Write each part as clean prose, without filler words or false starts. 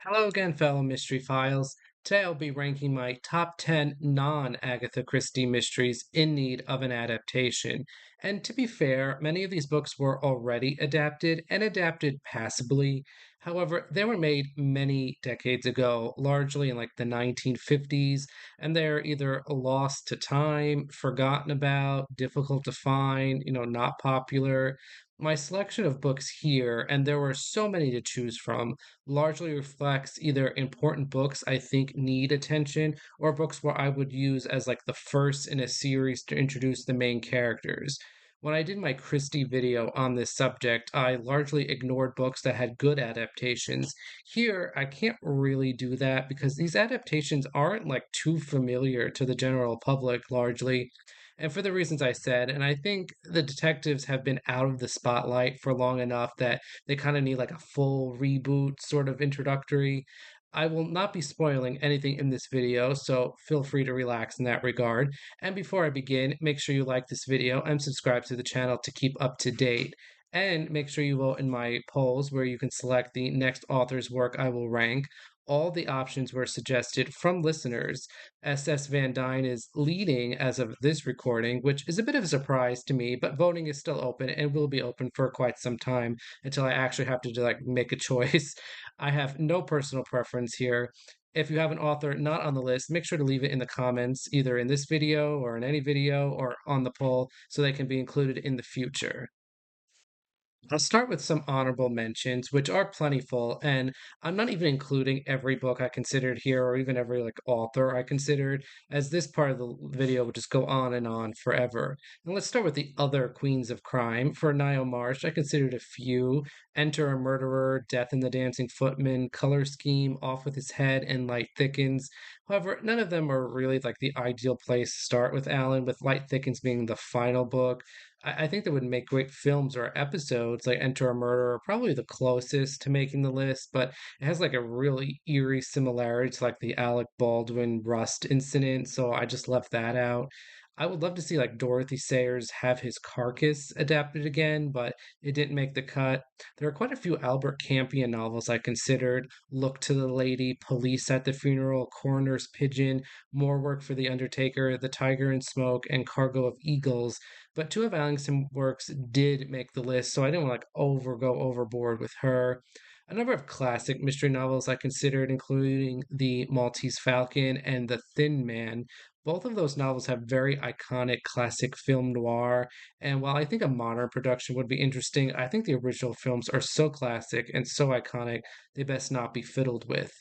Hello again, fellow Mystery Files. Today I'll be ranking my top 10 non Agatha Christie mysteries in need of an adaptation. And to be fair, many of these books were already adapted and adapted passably. However, they were made many decades ago, largely in like the 1950s, and they're either lost to time, forgotten about, difficult to find, not popular. My selection of books here, and there were so many to choose from, largely reflects either important books I think need attention or books where I would use as like the first in a series to introduce the main characters. When I did my Christie video on this subject, I largely ignored books that had good adaptations. Here, I can't really do that because these adaptations aren't like too familiar to the general public largely. And for the reasons I said, and I think the detectives have been out of the spotlight for long enough that they kind of need like a full reboot sort of introductory. I will not be spoiling anything in this video, so feel free to relax in that regard. And before I begin, make sure you like this video and subscribe to the channel to keep up to date. And make sure you vote in my polls where you can select the next author's work I will rank. All the options were suggested from listeners. SS Van Dyne is leading as of this recording, which is a bit of a surprise to me, but voting is still open and will be open for quite some time until I actually have to like make a choice. I have no personal preference here. If you have an author not on the list, make sure to leave it in the comments, either in this video or in any video or on the poll, so they can be included in the future. I'll start with some honorable mentions, which are plentiful, and I'm not even including every book I considered here or even every like author I considered, as this part of the video would just go on forever. And let's start with the other queens of crime. For Nio Marsh, I considered a few: Enter a Murderer, Death in the Dancing Footman, Color Scheme, Off with His Head, and Light Thickens. However, none of them are really like the ideal place to start with Alan, with Light Thickens being the final book. I think that would make great films or episodes, like Enter a Murderer, probably the closest to making the list, but it has like a really eerie similarity to like the Alec Baldwin Rust incident, so I just left that out. I would love to see like Dorothy Sayers have his carcass adapted again, but it didn't make the cut. There are quite a few Albert Campion novels I considered: Look to the Lady, Police at the Funeral, Coroner's Pigeon, More Work for the Undertaker, The Tiger in Smoke, and Cargo of Eagles. But two of Allingson's works did make the list, so I didn't like go overboard with her. A number of classic mystery novels I considered, including The Maltese Falcon and The Thin Man. Both of those novels have very iconic classic film noir, and while I think a modern production would be interesting, I think the original films are so classic and so iconic, they best not be fiddled with.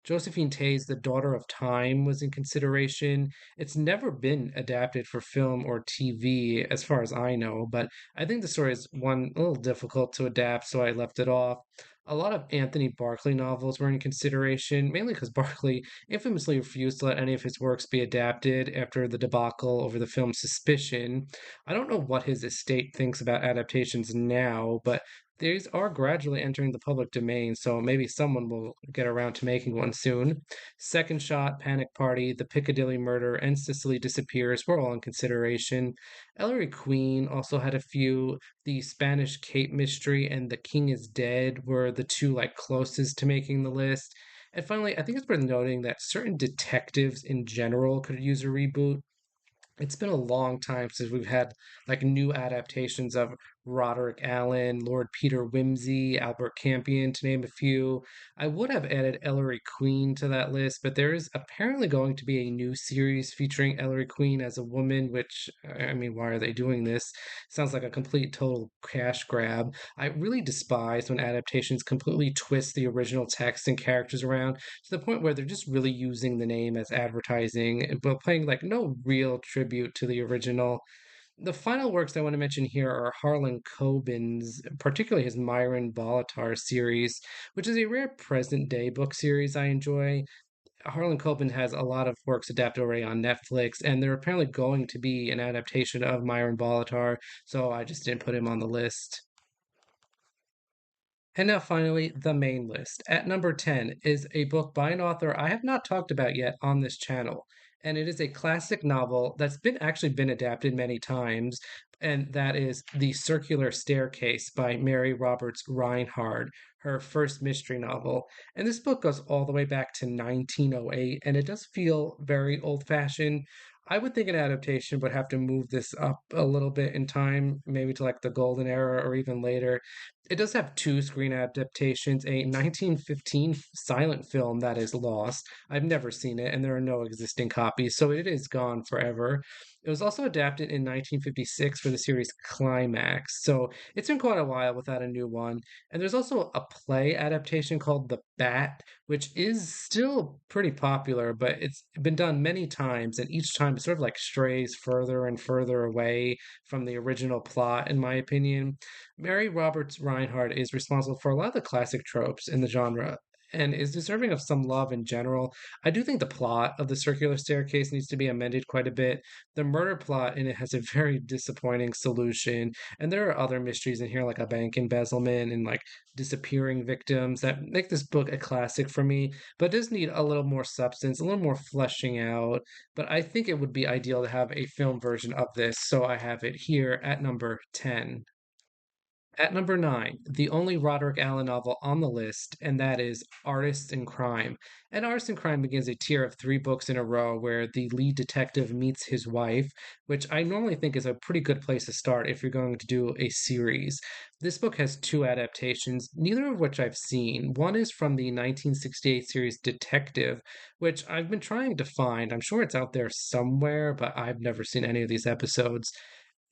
Josephine Tey's The Daughter of Time was in consideration. It's never been adapted for film or TV, as far as I know, but I think the story is one a little difficult to adapt, so I left it off. A lot of Anthony Barclay novels were in consideration, mainly because Barclay infamously refused to let any of his works be adapted after the debacle over the film Suspicion. I don't know what his estate thinks about adaptations now, but these are gradually entering the public domain, so maybe someone will get around to making one soon. Second Shot, Panic Party, The Piccadilly Murder, and Sicily Disappears were all in consideration. Ellery Queen also had a few. The Spanish Cape Mystery and The King is Dead were the two like closest to making the list. And finally, I think it's worth noting that certain detectives in general could use a reboot. It's been a long time since we've had like new adaptations of Roderick Allen, Lord Peter Wimsey, Albert Campion, to name a few. I would have added Ellery Queen to that list, but there is apparently going to be a new series featuring Ellery Queen as a woman, which, I mean, why are they doing this? Sounds like a complete total cash grab. I really despise when adaptations completely twist the original text and characters around to the point where they're just really using the name as advertising, but paying like no real tribute to the original. The final works I want to mention here are Harlan Coben's, particularly his Myron Bolitar series, which is a rare present day book series I enjoy. Harlan Coben has a lot of works adapted already on Netflix, and they're apparently going to be an adaptation of Myron Bolitar, so I just didn't put him on the list. And now, finally, the main list. At number 10 is a book by an author I have not talked about yet on this channel. and it is a classic novel that's been actually been adapted many times, and that is The Circular Staircase by Mary Roberts Reinhardt, her first mystery novel. And this book goes all the way back to 1908, and it does feel very old-fashioned. I would think an adaptation would have to move this up a little bit in time, maybe to like the golden era or even later. It does have two screen adaptations, a 1915 silent film that is lost. I've never seen it, and there are no existing copies, so it is gone forever. It was also adapted in 1956 for the series Climax, so it's been quite a while without a new one. And there's also a play adaptation called The Bat, which is still pretty popular, but it's been done many times, and each time it sort of like strays further and further away from the original plot, in my opinion. Mary Roberts Reinhardt is responsible for a lot of the classic tropes in the genre and is deserving of some love in general. I do think the plot of the circular staircase needs to be amended quite a bit. The murder plot in it has a very disappointing solution, and there are other mysteries in here, like a bank embezzlement and like disappearing victims, that make this book a classic for me, but it does need a little more substance, a little more fleshing out. But I think it would be ideal to have a film version of this, so I have it here at number 10. At number 9, the only Roderick Allen novel on the list, and that is Artists in Crime. And Artists in Crime begins a tier of three books in a row where the lead detective meets his wife, which I normally think is a pretty good place to start if you're going to do a series. This book has two adaptations, neither of which I've seen. One is from the 1968 series Detective, which I've been trying to find. I'm sure it's out there somewhere, but I've never seen any of these episodes.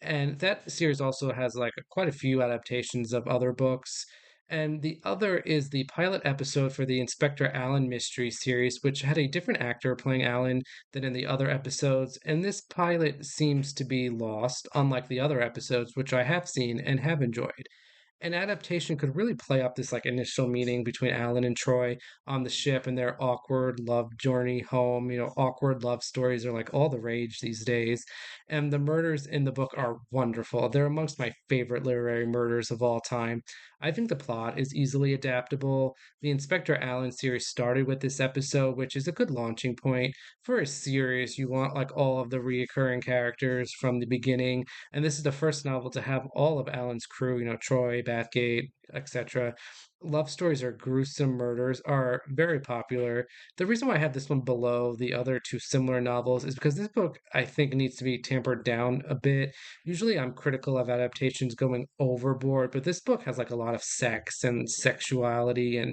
And that series also has like quite a few adaptations of other books. And the other is the pilot episode for the Inspector Allen mystery series, which had a different actor playing Allen than in the other episodes. And this pilot seems to be lost, unlike the other episodes, which I have seen and have enjoyed. An adaptation could really play up this like initial meeting between Alan and Troy on the ship and their awkward love journey home. Awkward love stories are like all the rage these days. And the murders in the book are wonderful. They're amongst my favorite literary murders of all time. I think the plot is easily adaptable. The Inspector Allen series started with this episode, which is a good launching point. For a series, you want like all of the reoccurring characters from the beginning, and this is the first novel to have all of Alan's crew, Troy, Bathgate, etc. Love stories or gruesome murders are very popular. The reason why I have this one below the other two similar novels is because this book, I think, needs to be tempered down a bit. Usually I'm critical of adaptations going overboard, but this book has like a lot of sex and sexuality and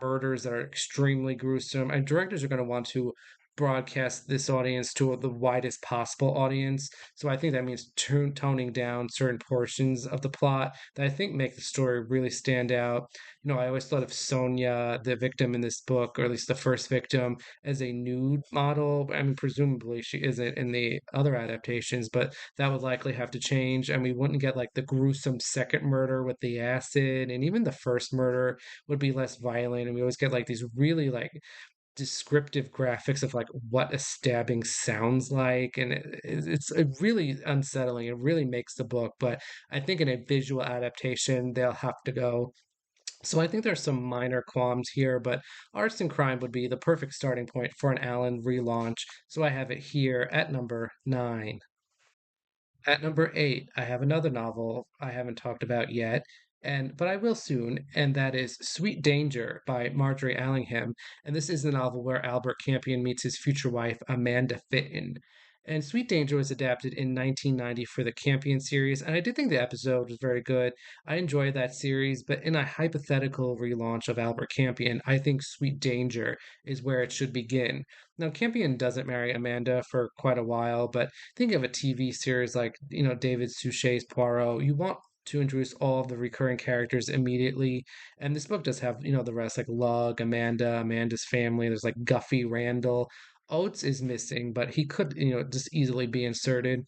murders that are extremely gruesome. And directors are going to want to broadcast this audience to the widest possible audience. So I think that means toning down certain portions of the plot that I think make the story really stand out. I always thought of Sonia, the victim in this book, or at least the first victim, as a nude model. I mean, presumably she isn't in the other adaptations, but that would likely have to change. And we wouldn't get like the gruesome second murder with the acid, and even the first murder would be less violent. And we always get like these really like descriptive graphics of like what a stabbing sounds like, and it's really unsettling. It really makes the book, but I think in a visual adaptation they'll have to go. So I think there's some minor qualms here, but Arts and Crime would be the perfect starting point for an Allen relaunch. So I have it here at number 9. At number 8, I have another novel I haven't talked about yet, and but I will soon, and that is Sweet Danger by Marjorie Allingham. And this is the novel where Albert Campion meets his future wife, Amanda Fitton. And Sweet Danger was adapted in 1990 for the Campion series, and I did think the episode was very good. I enjoyed that series, but in a hypothetical relaunch of Albert Campion, I think Sweet Danger is where it should begin. Now, Campion doesn't marry Amanda for quite a while, but think of a TV series like, David Suchet's Poirot. You want to introduce all of the recurring characters immediately. And this book does have, the rest like Lug, Amanda, Amanda's family. There's like Guffy, Randall. Oates is missing, but he could, just easily be inserted.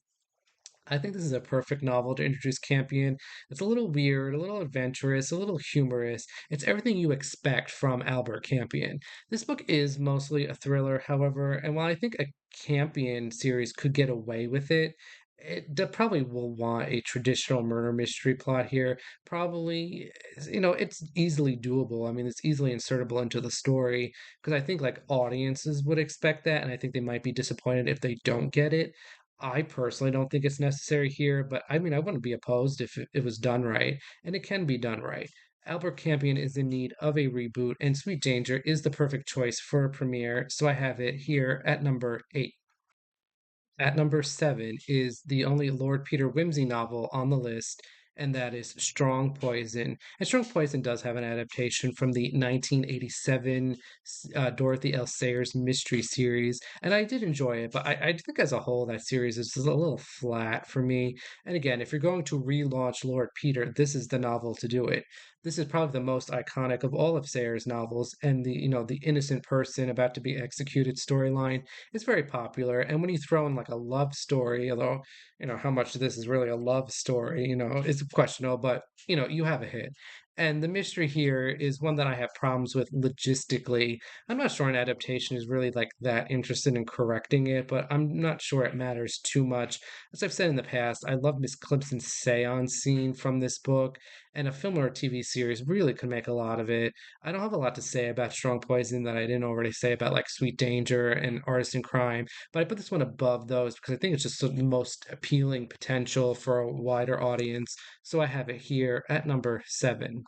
I think this is a perfect novel to introduce Campion. It's a little weird, a little adventurous, a little humorous. It's everything you expect from Albert Campion. This book is mostly a thriller, however, and while I think a Campion series could get away with it, Probably will want a traditional murder mystery plot here. Probably, it's easily doable. I mean, it's easily insertable into the story because I think like audiences would expect that, and I think they might be disappointed if they don't get it. I personally don't think it's necessary here, but I mean, I wouldn't be opposed if it was done right, and it can be done right. Albert Campion is in need of a reboot, and Sweet Danger is the perfect choice for a premiere, so I have it here at number 8. At number 7 is the only Lord Peter Wimsey novel on the list, and that is Strong Poison. And Strong Poison does have an adaptation from the 1987 Dorothy L. Sayers mystery series, and I did enjoy it, but I think as a whole, that series is just a little flat for me. And again, if you're going to relaunch Lord Peter, this is the novel to do it. This is probably the most iconic of all of Sayers' novels, and the innocent person about to be executed storyline is very popular. And when you throw in like a love story, although, how much of this is really a love story, is questionable, but, you have a hit. And the mystery here is one that I have problems with logistically. I'm not sure an adaptation is really like that interested in correcting it, but I'm not sure it matters too much. As I've said in the past, I love Miss Clemson's seance scene from this book, and a film or a TV series really could make a lot of it. I don't have a lot to say about Strong Poison that I didn't already say about like Sweet Danger and Artist in Crime, but I put this one above those because I think it's just the most appealing potential for a wider audience. So I have it here at number 7.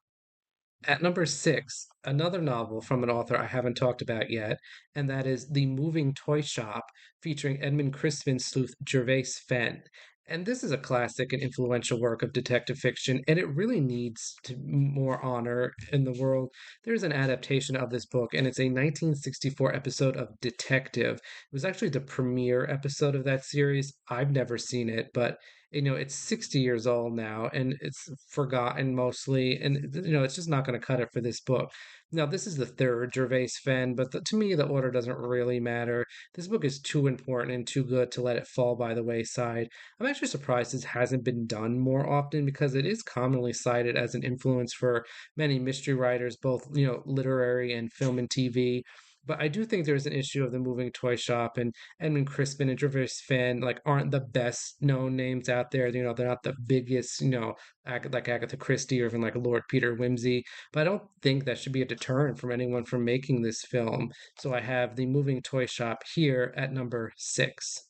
At number 6, another novel from an author I haven't talked about yet, and that is The Moving Toy Shop, featuring Edmund Crispin sleuth Gervais Fenn. And this is a classic and influential work of detective fiction, and it really needs more honor in the world. There's an adaptation of this book, and it's a 1964 episode of Detective. It was actually the premiere episode of that series. I've never seen it, but it's 60 years old now and it's forgotten mostly. And, it's just not going to cut it for this book. Now, this is the third Gervais Fenn, but to me, the order doesn't really matter. This book is too important and too good to let it fall by the wayside. I'm actually surprised this hasn't been done more often because it is commonly cited as an influence for many mystery writers, both, literary and film and TV. But I do think there's an issue of the moving toy shop, and Edmund Crispin and Traverse Finn like aren't the best known names out there. They're not the biggest, like Agatha Christie or even like Lord Peter Wimsey. But I don't think that should be a deterrent from anyone from making this film. So I have the moving toy shop here at number 6.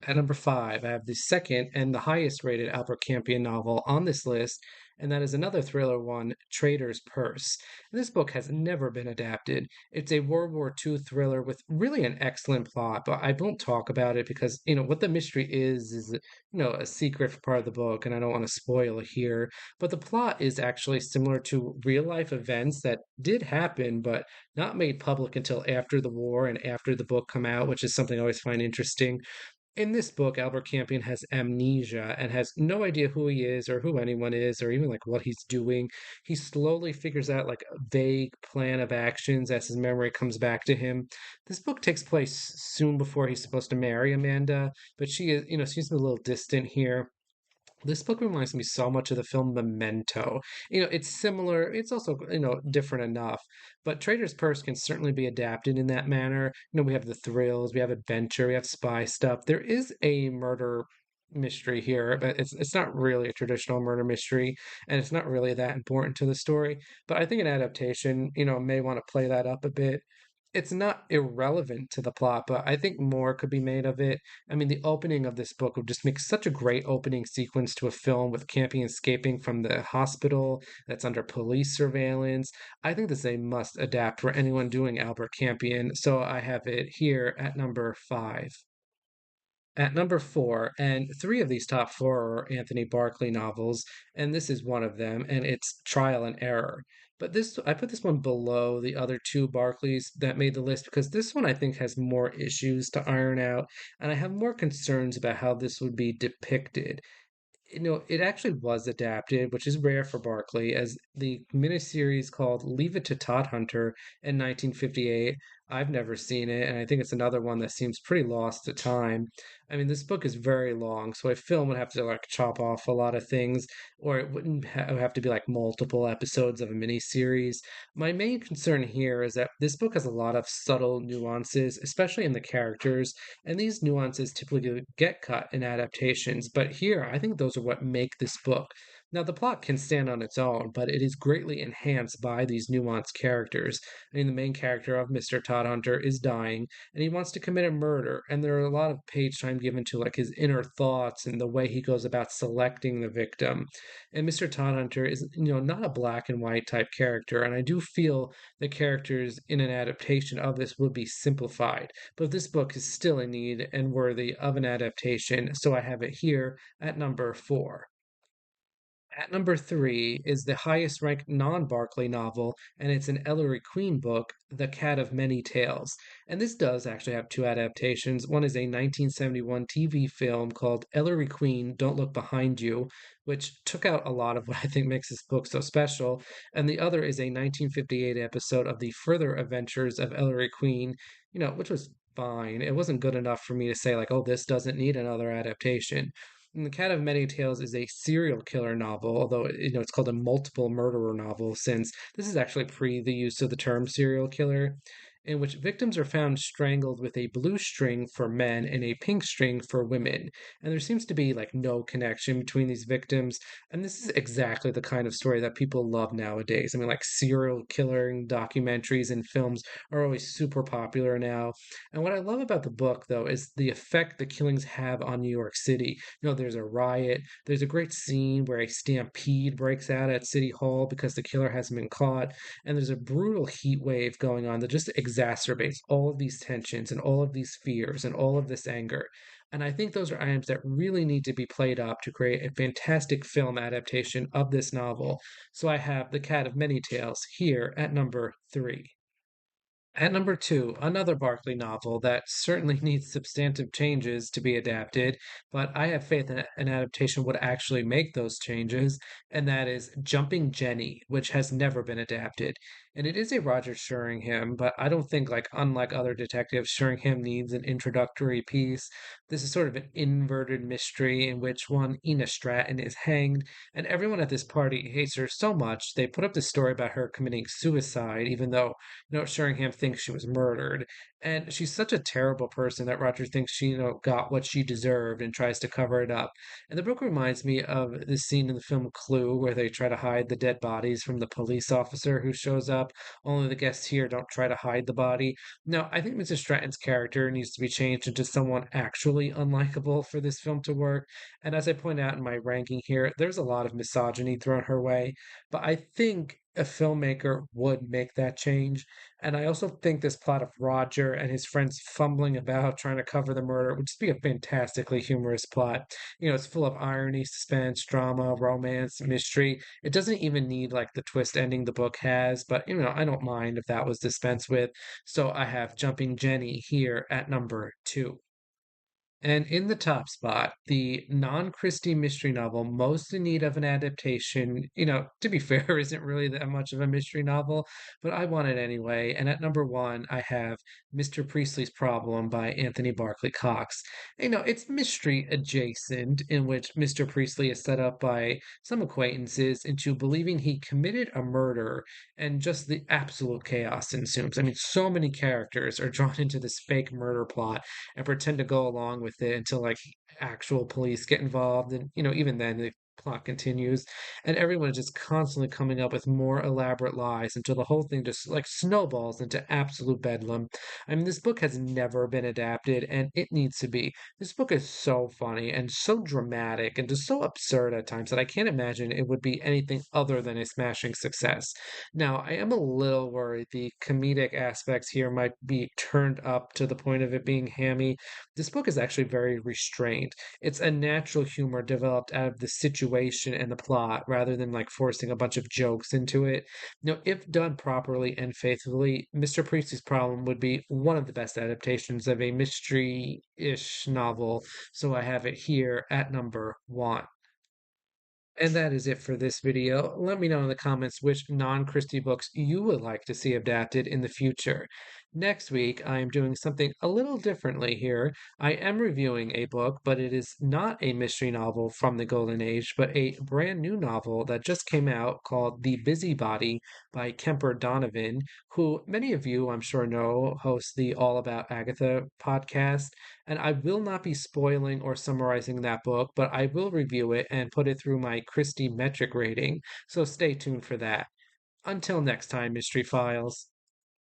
At number 5, I have the second and the highest rated Albert Campion novel on this list, and that is another thriller one, Trader's Purse. This book has never been adapted. It's a World War II thriller with really an excellent plot, but I won't talk about it because, what the mystery is, a secret for part of the book, and I don't want to spoil it here. But the plot is actually similar to real life events that did happen, but not made public until after the war and after the book come out, which is something I always find interesting. In this book, Albert Campion has amnesia and has no idea who he is or who anyone is or even like what he's doing. He slowly figures out like a vague plan of actions as his memory comes back to him. This book takes place soon before he's supposed to marry Amanda, but she is, she's a little distant here. This book reminds me so much of the film Memento. It's similar, it's also, different enough, but Trader's Purse can certainly be adapted in that manner. We have the thrills, we have adventure, we have spy stuff. There is a murder mystery here, but it's not really a traditional murder mystery, and it's not really that important to the story. But I think an adaptation, may want to play that up a bit. It's not irrelevant to the plot, but I think more could be made of it. I mean, the opening of this book would just make such a great opening sequence to a film with Campion escaping from the hospital that's under police surveillance. I think this is a must adapt for anyone doing Albert Campion, so I have it here at number 5. At number 4, and three of these top four are Anthony Barclay novels, and this is one of them, and it's Trial and Error. But I put this one below the other two Barclays that made the list because this one I think has more issues to iron out, and I have more concerns about how this would be depicted. It actually was adapted, which is rare for Barkley, as the miniseries called Leave It to Todd Hunter in 1958. I've never seen it, and I think it's another one that seems pretty lost to time. I mean, this book is very long, so a film would have to like chop off a lot of things, or it would have to be like multiple episodes of a miniseries. My main concern here is that this book has a lot of subtle nuances, especially in the characters, and these nuances typically get cut in adaptations, but here I think those are what make this book. Now, the plot can stand on its own, but it is greatly enhanced by these nuanced characters. I mean, the main character of Mr. Todd Hunter is dying, and he wants to commit a murder, and there are a lot of page time given to like his inner thoughts and the way he goes about selecting the victim. And Mr. Todd Hunter is, not a black and white type character, and I do feel the characters in an adaptation of this would be simplified, but this book is still in need and worthy of an adaptation, so I have it here at number 4. At number 3 is the highest ranked non Barkley novel, and it's an Ellery Queen book, The Cat of Many Tales. And this does actually have two adaptations. One is a 1971 TV film called Ellery Queen Don't Look Behind You, which took out a lot of what I think makes this book so special. And the other is a 1958 episode of The Further Adventures of Ellery Queen, which was fine. It wasn't good enough for me to say, like, oh, this doesn't need another adaptation. And The Cat of Many Tales is a serial killer novel, although it's called a multiple murderer novel, since this is actually pre the use of the term serial killer, in which victims are found strangled with a blue string for men and a pink string for women. And there seems to be like no connection between these victims. And this is exactly the kind of story that people love nowadays. I mean, like serial killing documentaries and films are always super popular now. And what I love about the book, though, is the effect the killings have on New York City. There's a riot. There's a great scene where a stampede breaks out at City Hall because the killer hasn't been caught. And there's a brutal heat wave going on that just exacerbates all of these tensions and all of these fears and all of this anger. And I think those are items that really need to be played up to create a fantastic film adaptation of this novel. So I have The Cat of Many Tales here at number 3. At number 2, another Barkley novel that certainly needs substantive changes to be adapted, but I have faith that an adaptation would actually make those changes, and that is Jumping Jenny, which has never been adapted. And it is a Roger Sheringham, but I don't think, like, unlike other detectives, Sheringham needs an introductory piece. This is sort of an inverted mystery in which one Ina Stratton is hanged, and everyone at this party hates her so much they put up this story about her committing suicide, even though Sheringham thinks she was murdered. And she's such a terrible person that Roger thinks she, got what she deserved and tries to cover it up. And the book reminds me of the scene in the film Clue where they try to hide the dead bodies from the police officer who shows up. Only the guests here don't try to hide the body. Now, I think Mrs. Stratton's character needs to be changed into someone actually unlikable for this film to work. And as I point out in my ranking here, there's a lot of misogyny thrown her way. But I think a filmmaker would make that change. And I also think this plot of Roger and his friends fumbling about trying to cover the murder would just be a fantastically humorous plot. It's full of irony, suspense, drama, romance, mystery. It doesn't even need like the twist ending the book has, but I don't mind if that was dispensed with. So I have Jumping Jenny here at number 2. And in the top spot, the non-Christie mystery novel most in need of an adaptation, to be fair, isn't really that much of a mystery novel, but I want it anyway. And at number 1, I have Mr. Priestley's Problem by Anthony Barclay Cox. It's mystery adjacent, in which Mr. Priestley is set up by some acquaintances into believing he committed a murder, and just the absolute chaos ensues. I mean, so many characters are drawn into this fake murder plot and pretend to go along with it until like actual police get involved. And, even then the plot continues and everyone is just constantly coming up with more elaborate lies until the whole thing just like snowballs into absolute bedlam. I mean, this book has never been adapted and it needs to be. This book is so funny and so dramatic and just so absurd at times that I can't imagine it would be anything other than a smashing success. Now, I am a little worried the comedic aspects here might be turned up to the point of it being hammy. This book is actually very restrained. It's a natural humor developed out of the situation and the plot rather than like forcing a bunch of jokes into it. If done properly and faithfully, Mr. Priestley's Problem would be one of the best adaptations of a mystery ish novel. So I have it here at number 1. And that is it for this video. Let me know in the comments which non-Christie books you would like to see adapted in the future. Next week, I am doing something a little differently here. I am reviewing a book, but it is not a mystery novel from the Golden Age, but a brand new novel that just came out called The Busybody by Kemper Donovan, who many of you, I'm sure, know hosts the All About Agatha podcast. And I will not be spoiling or summarizing that book, but I will review it and put it through my Christie metric rating, so stay tuned for that. Until next time, Mystery Files.